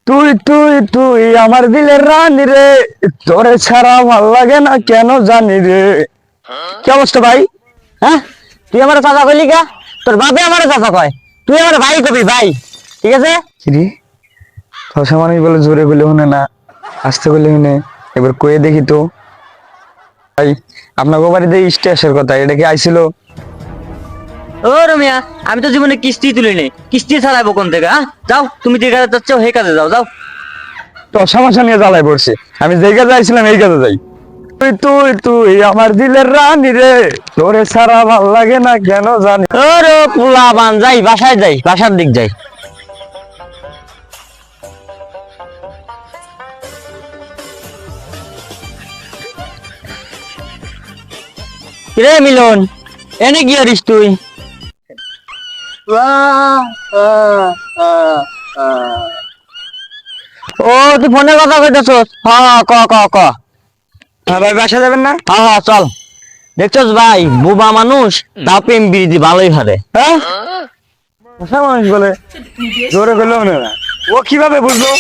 তুই তুই তুই আমার দিলের রানী রে, তোরে ছাড়া ভাল লাগে না কেন জানি রে। কি অবস্থা ভাই? হ্যাঁ, তুই আমার চাচা কইলি কা? তোর বাপে আমার চাচা কয়, তুই আমার ভাই কবি ভাই। ঠিক আছে? রে ফসা মানুষ বলে জোরে বলে শুনে না, আসতে বলে শুনে। এবার কয়ে দেখি তো ভাই, আপনার বাড়িতে স্টেশনের কথা, এটা কি আইছিল? ও রমিয়া, আমি তো জীবনে কিস্তি তুলি নেই, কিস্তি ছাড়াবো কোন থেকে? হ্যাঁ, যাও, তুমি যে কাজে যাচ্ছ সেই কাজে যাও, যাও। তো সমস্যা নিয়ে জ্বালায় পড়ছে, আমি যেই কাজে আইছিলাম এই কাজে যাই। তুই তুই তুই আমার দিলের রানী রে, তোরে ছাড়া ভাল লাগে না কেন জানি। ওরে পোলা বান, যাই বাসায়, যাই বাসার দিক যাই। রে মিলন, এনে কি করিস তুই? ও, তুই ফোনে কথা কইতেছস? হ্যাঁ, ক ক ক। হ্যাঁ ভাই, বাসা যাবেন না? হ্যাঁ হ্যাঁ, চল। দেখছস ভাই, বোবা মানুষ তাও প্রেম বিরোধী ভালোই হারে। হ্যাঁ, ফসা মানুষ বলে জোরে বলে শুনে না, ও কিভাবে বুঝলো?